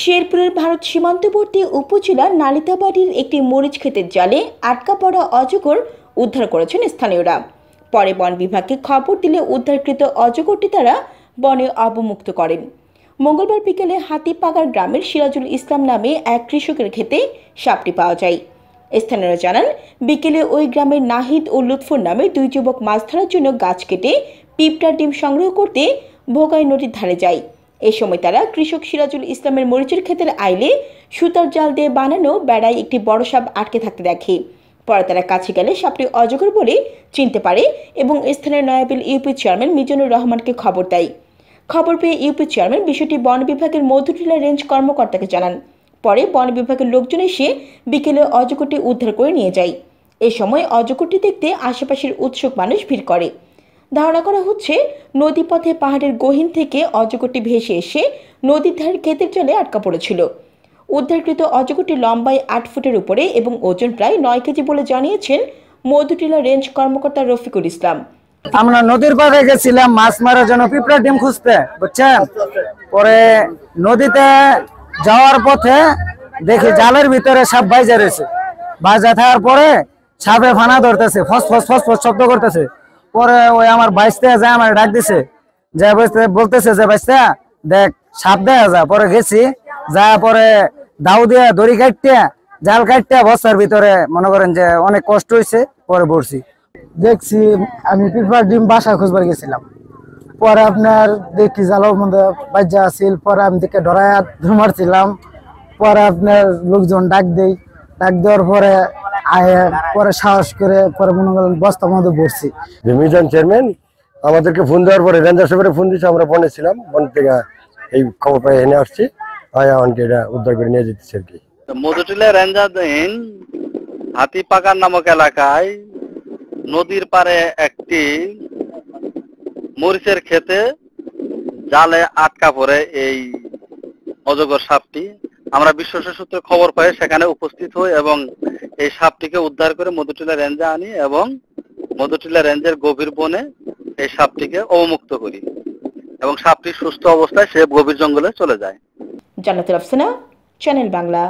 শেরপুরের ভারত সীমান্তবর্তী উপজেলার নালিতাবাড়ির একটি মরিচ ক্ষেতের জালে আটকা পড়া অজগর উদ্ধার করেছেন স্থানীয়রা। পরে বন বিভাগকে খবর দিলে উদ্ধারকৃত অজগরটি তারা বনে অবমুক্ত করেন। মঙ্গলবার বিকেলে হাতিপাগার গ্রামের সিরাজুল ইসলাম নামে এক কৃষকের ক্ষেতে সাপটি পাওয়া যায়। স্থানীয়রা জানান, বিকেলে ওই গ্রামের নাহিদ ও লুৎফর নামে দুই যুবক মাছ ধরার জন্য গাছ কেটে পিঁপড়ার ডিম সংগ্রহ করতে ভোগাই নদীর ধারে যায়। এই সময় তারা কৃষক সিরাজুল ইসলামের মরিচের ক্ষেতের আইলে সুতার জাল দিয়ে বানানো বেড়ায় একটি বড় সাপ আটকে থাকতে দেখে। পরে তারা কাছে গেলে সাপটি অজগর বলে চিনতে পারে এবং স্থানীয় নয়াবিল ইউপি চেয়ারম্যান মিজানুর রহমানকে খবর দেয়। খবর পেয়ে ইউপি চেয়ারম্যান বিষয়টি বন বিভাগের মধুটিলা রেঞ্জ কর্মকর্তাকে জানান। পরে বন বিভাগের লোকজন এসে বিকেলে অজগরটি উদ্ধার করে নিয়ে যায়। এ সময় অজগরটি দেখতে আশেপাশের উৎসুক মানুষ ভিড় করে। ধারণা করা হচ্ছে, নদীপথে পাহাড়ের গহীন থেকে অজগরটি ভেসে এসে নদীর ধারে ক্ষেতের জলে আটকা পড়েছিল। উদ্ধারকৃত অজগরটি লম্বায় 8 ফুটের উপরে এবং ওজন প্রায় 9 কেজি বলে জানিয়েছেন মধুটিলা রেঞ্জ কর্মকর্তা রফিকুল ইসলাম। আমরা নদীর পাড়ে গেছিলাম মাছ মারার জন্য, পিঁপড়ার ডিম খুঁজতে, বুঝছেন। পরে নদীতে যাওয়ার পথে দেখি জালের ভিতরে সাপ বাইজা রয়েছে। বাইজা থাকার পরে সাপে ফানা ধরতেছে, ফস ফস ফস ফস শব্দ করতেছে। পরে ওই আমার বাইসতে যায়, আমার ডাক দিছে, যে বলতেছে যে বাইসতে দেখ সাপ দেখা যা। পরে গেছি, যা পরে দাউ দিয়ে দড়ি কাটতে জাল কাটতে বস্তার ভিতরে মনে করেন যে অনেক কষ্ট হয়েছে। পরে পড়ছি, দেখছি আমি পিঁপড়ার ডিম বাসা খুঁজবার গেছিলাম। পরে আপনার দেখি জালের মধ্যে বাজ্যা আছিল। পরে আমি দেখে ডরায়া মারছিলাম। পরে আপনার লোকজন ডাক দেওয়ার পরে পরে সাহস করে পরে মনে করেন বস্তার মধ্যে পড়ছি। মিজান চেয়ারম্যান আমাদেরকে ফোন দেওয়ার পরে রেঞ্জার সাহেবের ফোন দিচ্ছে, আমরা বনে ছিলাম, বন থেকে এই খবর পাই এনে আসছি, এটা উদ্ধার করে নিয়ে যেতেছি আর কি। মধুটিলা রেঞ্জারধীন হাতিপাগার নামক এলাকায় নদীর পারে একটি মরিচের ক্ষেতে জালে আটকা পড়ে এই অজগর সাপটি। আমরা বিশ্বস্ত সূত্রে খবর পাই সেখানে উপস্থিত হই এবং এই সাপটিকে উদ্ধার করে মধুটিলা রেঞ্জে আনি এবং মধুটিলা রেঞ্জের গভীর বনে এই সাপটিকে অবমুক্ত করি এবং সাপটি সুস্থ অবস্থায় সে গভীর জঙ্গলে চলে যায়। জান্নাতুল আফসানা, চ্যানেল বাংলা।